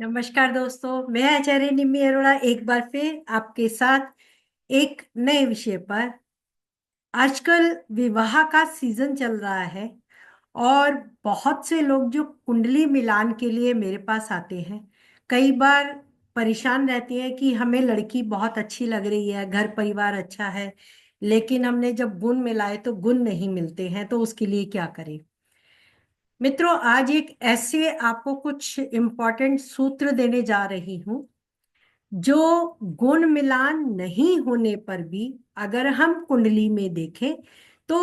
नमस्कार दोस्तों, मैं आचार्य निम्मी अरोड़ा एक बार फिर आपके साथ एक नए विषय पर। आजकल विवाह का सीजन चल रहा है और बहुत से लोग जो कुंडली मिलान के लिए मेरे पास आते हैं, कई बार परेशान रहते हैं कि हमें लड़की बहुत अच्छी लग रही है, घर परिवार अच्छा है, लेकिन हमने जब गुण मिलाए तो गुण नहीं मिलते हैं, तो उसके लिए क्या करें। मित्रों, आज एक ऐसे आपको कुछ इम्पोर्टेंट सूत्र देने जा रही हूं जो गुण मिलान नहीं होने पर भी अगर हम कुंडली में देखें तो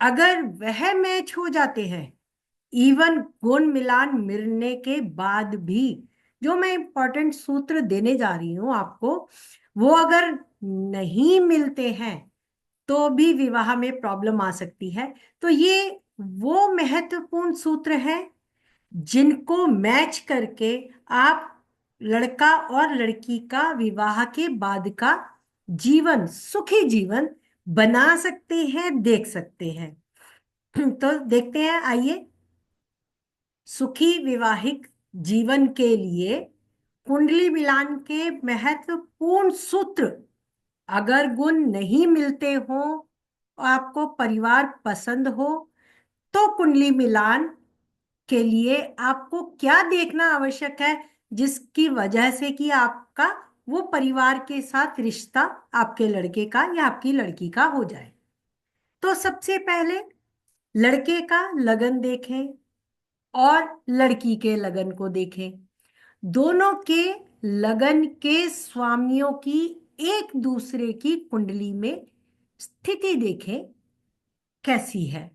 अगर वह मैच हो जाते हैं, इवन गुण मिलान मिलने के बाद भी, जो मैं इंपॉर्टेंट सूत्र देने जा रही हूं आपको, वो अगर नहीं मिलते हैं तो भी विवाह में प्रॉब्लम आ सकती है। तो ये वो महत्वपूर्ण सूत्र हैं जिनको मैच करके आप लड़का और लड़की का विवाह के बाद का जीवन, सुखी जीवन बना सकते हैं, देख सकते हैं। तो देखते हैं, आइए। सुखी विवाहिक जीवन के लिए कुंडली मिलान के महत्वपूर्ण सूत्र, अगर गुण नहीं मिलते हो, आपको परिवार पसंद हो, तो कुंडली मिलान के लिए आपको क्या देखना आवश्यक है जिसकी वजह से कि आपका वो परिवार के साथ रिश्ता आपके लड़के का या आपकी लड़की का हो जाए। तो सबसे पहले लड़के का लगन देखें और लड़की के लगन को देखें। दोनों के लगन के स्वामियों की एक दूसरे की कुंडली में स्थिति देखें कैसी है,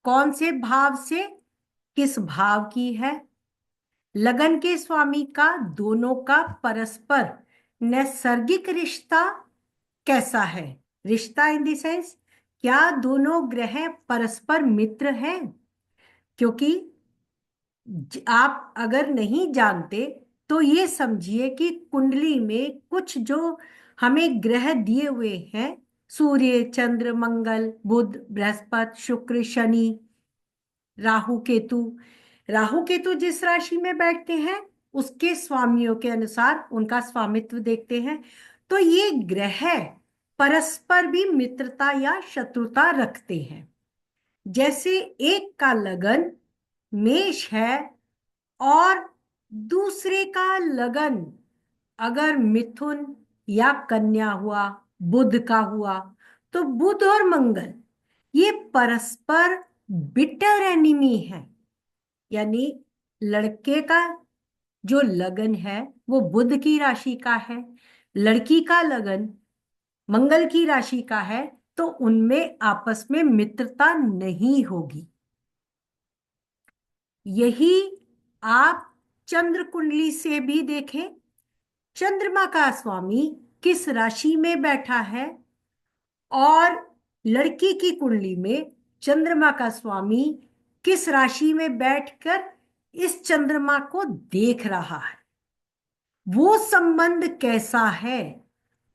कौन से भाव से किस भाव की है। लगन के स्वामी का दोनों का परस्पर नैसर्गिक रिश्ता कैसा है। रिश्ता इन द सेंस, क्या दोनों ग्रह परस्पर मित्र हैं। क्योंकि आप अगर नहीं जानते तो ये समझिए कि कुंडली में कुछ जो हमें ग्रह दिए हुए हैं, सूर्य, चंद्र, मंगल, बुध, बृहस्पति, शुक्र, शनि, राहु, केतु। राहु केतु जिस राशि में बैठते हैं उसके स्वामियों के अनुसार उनका स्वामित्व देखते हैं। तो ये ग्रह परस्पर भी मित्रता या शत्रुता रखते हैं। जैसे एक का लगन मेष है और दूसरे का लगन अगर मिथुन या कन्या हुआ, बुध का हुआ, तो बुध और मंगल ये परस्पर बिटर एनिमी है। यानी लड़के का जो लगन है वो बुध की राशि का है, लड़की का लगन मंगल की राशि का है, तो उनमें आपस में मित्रता नहीं होगी। यही आप चंद्र कुंडली से भी देखें। चंद्रमा का स्वामी किस राशि में बैठा है और लड़की की कुंडली में चंद्रमा का स्वामी किस राशि में बैठकर इस चंद्रमा को देख रहा है, वो संबंध कैसा है।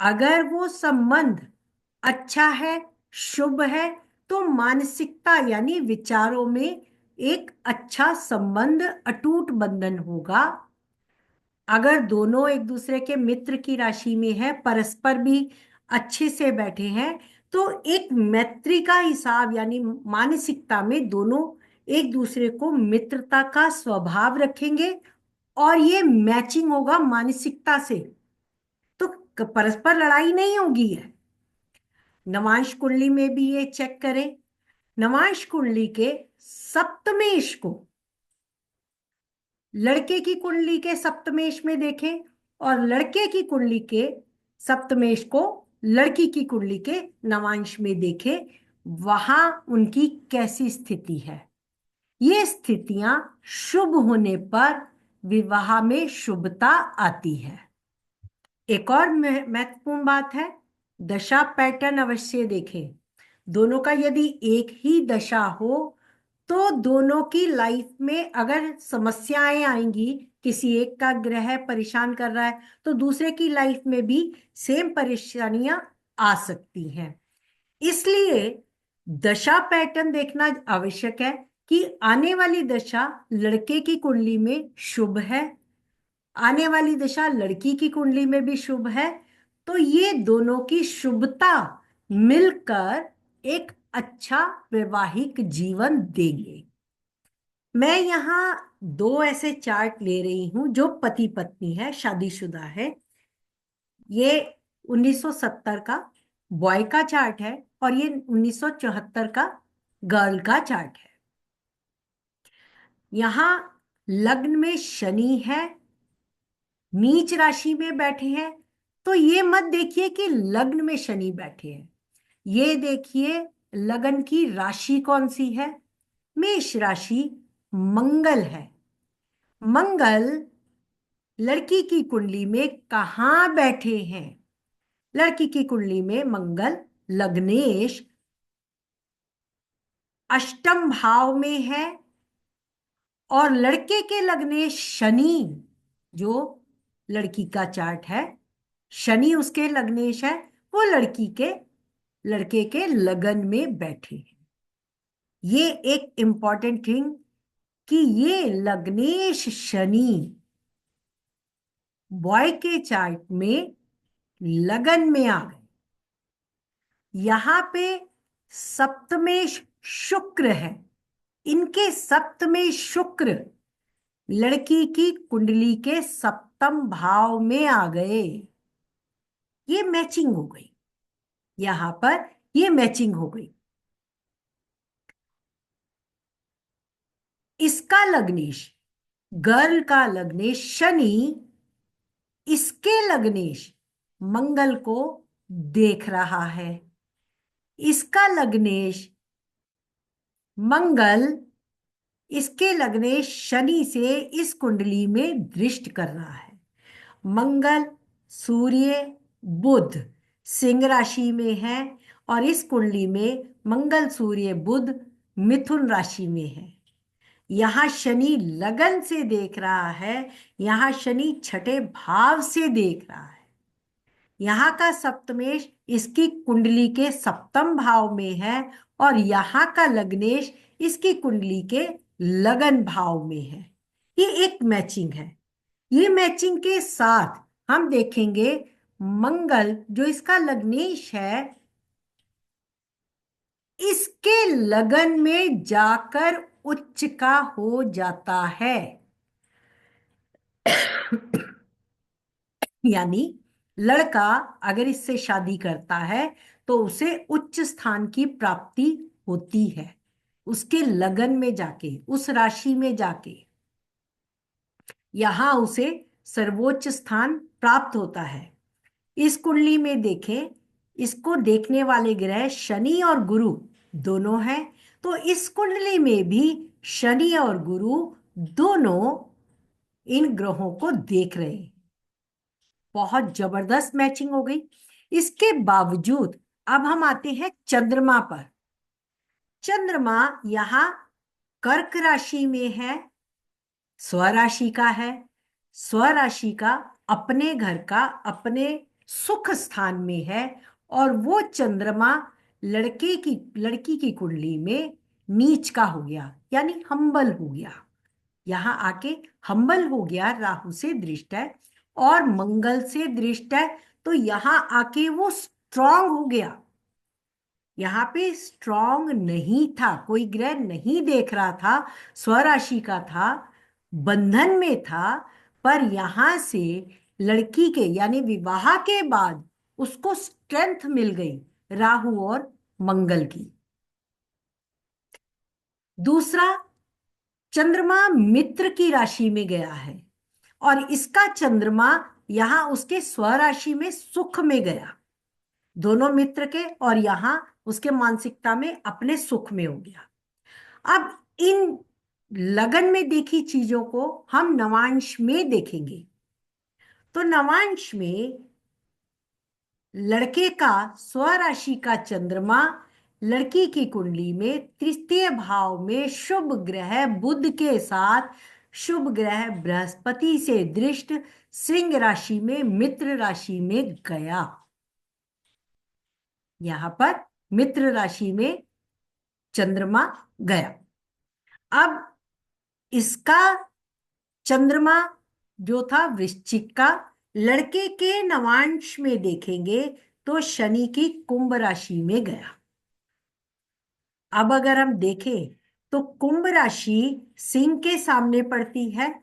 अगर वो संबंध अच्छा है, शुभ है, तो मानसिकता यानी विचारों में एक अच्छा संबंध, अटूट बंधन होगा। अगर दोनों एक दूसरे के मित्र की राशि में है, परस्पर भी अच्छे से बैठे हैं, तो एक मैत्री का हिसाब यानी मानसिकता में दोनों एक दूसरे को मित्रता का स्वभाव रखेंगे और ये मैचिंग होगा मानसिकता से, तो परस्पर लड़ाई नहीं होगी है। नवांश कुंडली में भी ये चेक करें। नवांश कुंडली के सप्तमेश को लड़के की कुंडली के सप्तमेश में देखें और लड़के की कुंडली के सप्तमेश को लड़की की कुंडली के नवांश में देखें, वहां उनकी कैसी स्थिति है। ये स्थितियां शुभ होने पर विवाह में शुभता आती है। एक और महत्वपूर्ण बात है, दशा पैटर्न अवश्य देखें। दोनों का यदि एक ही दशा हो तो दोनों की लाइफ में अगर समस्याएं आएंगी, किसी एक का ग्रह परेशान कर रहा है तो दूसरे की लाइफ में भी सेम परेशानियां आ सकती हैं। इसलिए दशा पैटर्न देखना आवश्यक है। कि आने वाली दशा लड़के की कुंडली में शुभ है, आने वाली दशा लड़की की कुंडली में भी शुभ है, तो ये दोनों की शुभता मिलकर एक अच्छा वैवाहिक जीवन देंगे। मैं यहाँ दो ऐसे चार्ट ले रही हूं जो पति पत्नी है, शादीशुदा है। ये 1970 का बॉय का चार्ट है और ये 1974 का गर्ल का चार्ट है। यहाँ लग्न में शनि है, नीच राशि में बैठे हैं। तो ये मत देखिए कि लग्न में शनि बैठे हैं, ये देखिए लगन की राशि कौन सी है। मेष राशि मंगल है। मंगल लड़की की कुंडली में कहाँ बैठे हैं? लड़की की कुंडली में मंगल लग्नेश अष्टम भाव में है और लड़के के लग्नेश शनि, जो लड़की का चार्ट है, शनि उसके लग्नेश है, वो लड़के के लगन में बैठे हैं। ये एक इंपॉर्टेंट थिंग कि ये लग्नेश शनि बॉय के चार्ट में लगन में आ गए। यहां पे सप्तमेश शुक्र है, इनके सप्तमेश शुक्र लड़की की कुंडली के सप्तम भाव में आ गए। ये मैचिंग हो गई, यहां पर ये मैचिंग हो गई। इसका लग्नेश, गर्ल का लग्नेश शनि इसके लग्नेश मंगल को देख रहा है। इसका लग्नेश मंगल इसके लग्नेश शनि से इस कुंडली में दृष्ट कर रहा है। मंगल सूर्य बुध सिंह राशि में है और इस कुंडली में मंगल सूर्य बुध मिथुन राशि में है। यहां शनि लगन से देख रहा है, यहां शनि छठे भाव से देख रहा है। यहाँ का सप्तमेश इसकी कुंडली के सप्तम भाव में है और यहाँ का लग्नेश इसकी कुंडली के लगन भाव में है। ये एक मैचिंग है। ये मैचिंग के साथ हम देखेंगे मंगल जो इसका लग्नेश है, इसके लगन में जाकर उच्च का हो जाता है। यानी लड़का अगर इससे शादी करता है तो उसे उच्च स्थान की प्राप्ति होती है, उसके लगन में जाके, उस राशि में जाके यहां उसे सर्वोच्च स्थान प्राप्त होता है। इस कुंडली में देखें, इसको देखने वाले ग्रह शनि और गुरु दोनों हैं, तो इस कुंडली में भी शनि और गुरु दोनों इन ग्रहों को देख रहे हैं। बहुत जबरदस्त मैचिंग हो गई। इसके बावजूद अब हम आते हैं चंद्रमा पर। चंद्रमा यहां कर्क राशि में है, स्वराशि का है। स्वराशि का अपने घर का अपने सुख स्थान में है और वो चंद्रमा लड़की की कुंडली में नीच का हो गया, यानी हम्बल हो गया। यहां आके हम्बल हो गया, राहु से दृष्ट है और मंगल से दृष्ट है, तो यहां आके वो स्ट्रांग हो गया। यहां पे स्ट्रांग नहीं था, कोई ग्रह नहीं देख रहा था, स्वराशि का था, बंधन में था, पर यहां से लड़की के यानी विवाह के बाद उसको स्ट्रेंथ मिल गई राहु और मंगल की। दूसरा, चंद्रमा मित्र की राशि में गया है और इसका चंद्रमा यहां उसके स्वराशि में सुख में गया, दोनों मित्र के, और यहां उसके मानसिकता में अपने सुख में हो गया। अब इन लगन में देखी चीजों को हम नवांश में देखेंगे, तो नवांश में लड़के का स्वराशि का चंद्रमा लड़की की कुंडली में तृतीय भाव में शुभ ग्रह बुध के साथ शुभ ग्रह बृहस्पति से दृष्ट सिंह राशि में मित्र राशि में गया। यहां पर मित्र राशि में चंद्रमा गया। अब इसका चंद्रमा जो था वृश्चिक का, लड़के के नवांश में देखेंगे तो शनि की कुंभ राशि में गया। अब अगर हम देखें तो कुंभ राशि सिंह के सामने पड़ती है,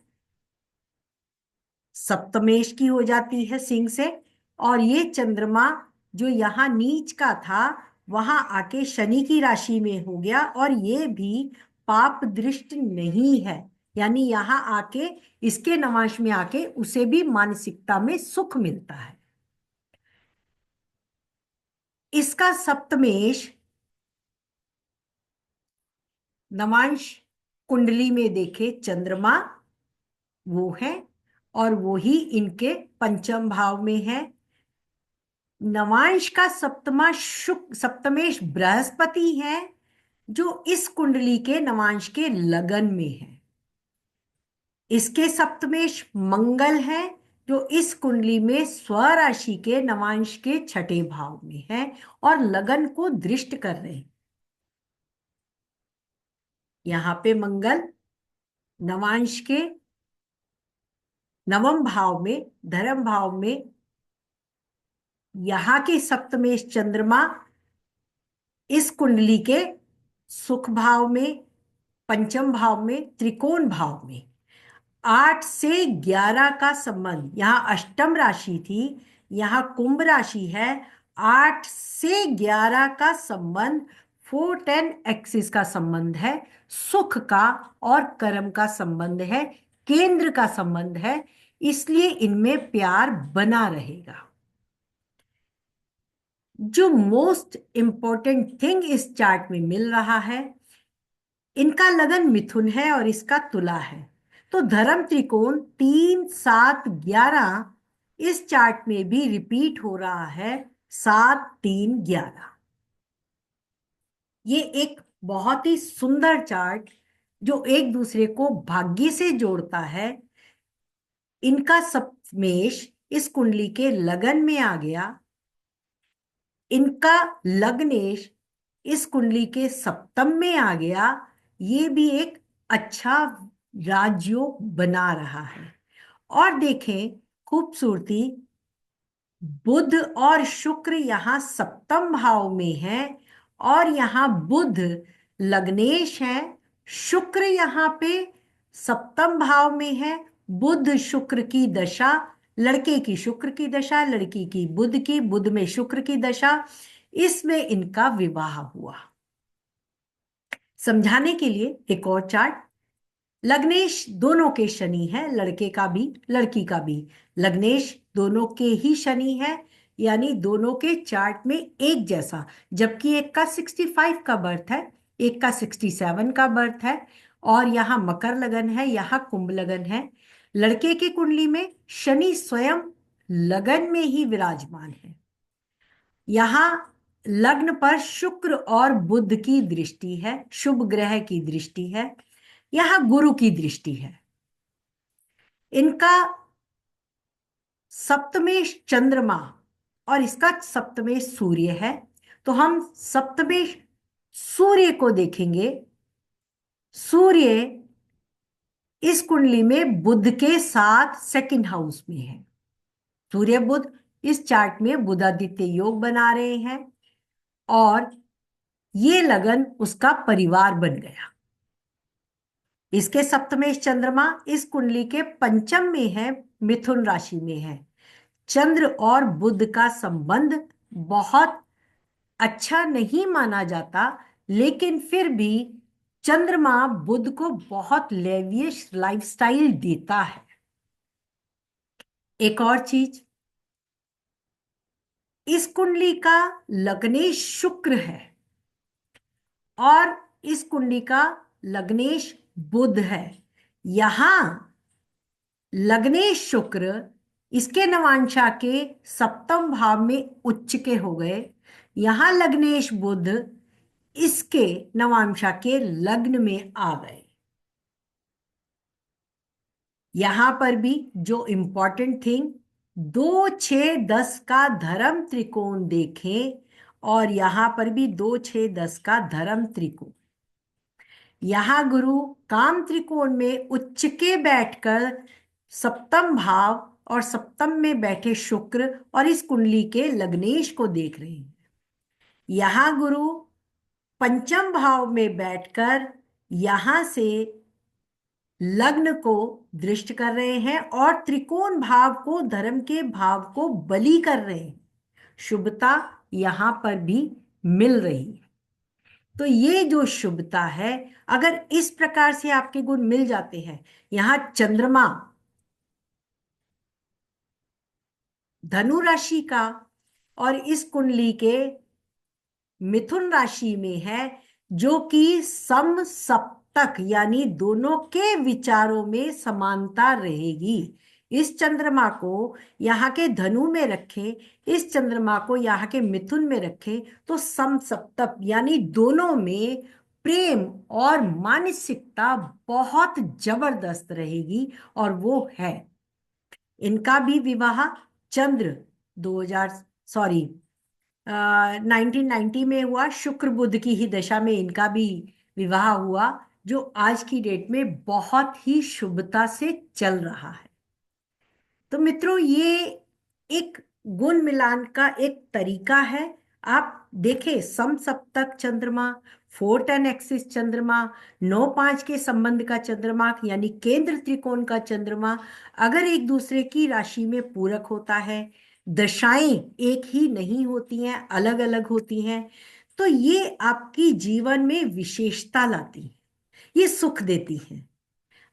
सप्तमेश की हो जाती है सिंह से, और ये चंद्रमा जो यहां नीच का था वहां आके शनि की राशि में हो गया, और ये भी पाप दृष्ट नहीं है, यानी यहां आके इसके नवांश में आके उसे भी मानसिकता में सुख मिलता है। इसका सप्तमेश नवांश कुंडली में देखे चंद्रमा वो है, और वो ही इनके पंचम भाव में है। नवांश का सप्तमेश बृहस्पति है जो इस कुंडली के नवांश के लगन में है। इसके सप्तमेश मंगल है जो इस कुंडली में स्वराशि के नवांश के छठे भाव में है और लगन को दृष्ट कर रहे हैं। यहां पे मंगल नवांश के नवम भाव में, धर्म भाव में, यहां के सप्तमेश चंद्रमा इस कुंडली के सुख भाव में, पंचम भाव में, त्रिकोण भाव में। 8 से 11 का संबंध, यहां अष्टम राशि थी, यहां कुंभ राशि है। 8 से 11 का संबंध 4-10 एक्सिस का संबंध है, सुख का और कर्म का संबंध है, केंद्र का संबंध है, इसलिए इनमें प्यार बना रहेगा। जो मोस्ट इंपॉर्टेंट थिंग इस चार्ट में मिल रहा है, इनका लगन मिथुन है और इसका तुला है, तो धर्म त्रिकोण 3, 7, 11 इस चार्ट में भी रिपीट हो रहा है। 7, 3, 11 ये एक बहुत ही सुंदर चार्ट जो एक दूसरे को भाग्य से जोड़ता है। इनका सप्तमेश इस कुंडली के लगन में आ गया, इनका लग्नेश इस कुंडली के सप्तम में आ गया, ये भी एक अच्छा राजयोग बना रहा है। और देखें खूबसूरती, बुध और शुक्र यहाँ सप्तम भाव में है, और यहाँ बुध लग्नेश है, शुक्र यहाँ पे सप्तम भाव में है। बुध शुक्र की दशा, लड़के की शुक्र की दशा, लड़की की बुध की, बुध में शुक्र की दशा, इसमें इनका विवाह हुआ। समझाने के लिए एक और चार्ट, लग्नेश दोनों के शनि है, लड़के का भी लड़की का भी लग्नेश दोनों के ही शनि है, यानी दोनों के चार्ट में एक जैसा, जबकि एक का 65 का बर्थ है, एक का 67 का बर्थ है, और यहाँ मकर लगन है, यहाँ कुंभ लगन है। लड़के के कुंडली में शनि स्वयं लगन में ही विराजमान है। यहाँ लग्न पर शुक्र और बुध की दृष्टि है, शुभ ग्रह की दृष्टि है, यहां गुरु की दृष्टि है। इनका सप्तमेश चंद्रमा और इसका सप्तमेश सूर्य है, तो हम सप्तमेश सूर्य को देखेंगे। सूर्य इस कुंडली में बुध के साथ सेकंड हाउस में है। सूर्य बुध इस चार्ट में बुधादित्य योग बना रहे हैं, और ये लगन उसका परिवार बन गया। इसके सप्तमेश चंद्रमा इस कुंडली के पंचम में है, मिथुन राशि में है। चंद्र और बुध का संबंध बहुत अच्छा नहीं माना जाता, लेकिन फिर भी चंद्रमा बुध को बहुत लेवियश लाइफस्टाइल देता है। एक और चीज, इस कुंडली का लग्नेश शुक्र है और इस कुंडली का लग्नेश बुध है। यहां लग्नेश शुक्र इसके नवांशा के सप्तम भाव में उच्च के हो गए, यहां लग्नेश बुध इसके नवांशा के लग्न में आ गए। यहां पर भी जो इंपॉर्टेंट थिंग, 2, 6, 10 का धर्म त्रिकोण देखें, और यहां पर भी 2, 6, 10 का धर्म त्रिकोण। यहाँ गुरु काम त्रिकोण में उच्च के बैठकर सप्तम भाव और सप्तम में बैठे शुक्र और इस कुंडली के लग्नेश को देख रहे हैं। यहाँ गुरु पंचम भाव में बैठकर यहां से लग्न को दृष्ट कर रहे हैं और त्रिकोण भाव को, धर्म के भाव को बलि कर रहे हैं। शुभता यहां पर भी मिल रही है। तो ये जो शुभता है, अगर इस प्रकार से आपके गुण मिल जाते हैं, यहां चंद्रमा धनु राशि का और इस कुंडली के मिथुन राशि में है, जो कि सम सप्तक यानी दोनों के विचारों में समानता रहेगी। इस चंद्रमा को यहाँ के धनु में रखे, इस चंद्रमा को यहाँ के मिथुन में रखे, तो सम सप्तक यानी दोनों में प्रेम और मानसिकता बहुत जबरदस्त रहेगी। और वो है, इनका भी विवाह चंद्र 2000 सॉरी 1990 में हुआ, शुक्र बुध की ही दशा में इनका भी विवाह हुआ, जो आज की डेट में बहुत ही शुभता से चल रहा है। तो मित्रों, ये एक गुण मिलान का एक तरीका है। आप देखें, सम सप्तक चंद्रमा, 4-10 एक्सिस चंद्रमा, 9-5 के संबंध का चंद्रमा यानी केंद्र त्रिकोण का चंद्रमा अगर एक दूसरे की राशि में पूरक होता है, दशाएं एक ही नहीं होती हैं, अलग अलग होती हैं, तो ये आपकी जीवन में विशेषता लाती है, ये सुख देती है।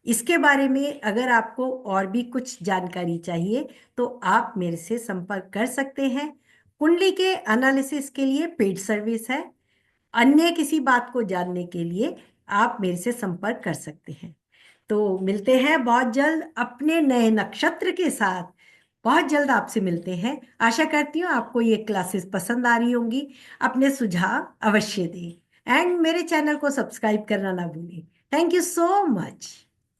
इसके बारे में अगर आपको और भी कुछ जानकारी चाहिए तो आप मेरे से संपर्क कर सकते हैं। कुंडली के एनालिसिस के लिए पेड सर्विस है। अन्य किसी बात को जानने के लिए आप मेरे से संपर्क कर सकते हैं। तो मिलते हैं बहुत जल्द अपने नए नक्षत्र के साथ। बहुत जल्द आपसे मिलते हैं। आशा करती हूँ आपको ये क्लासेस पसंद आ रही होंगी। अपने सुझाव अवश्य दें एंड मेरे चैनल को सब्सक्राइब करना ना भूलें। Thank you so much.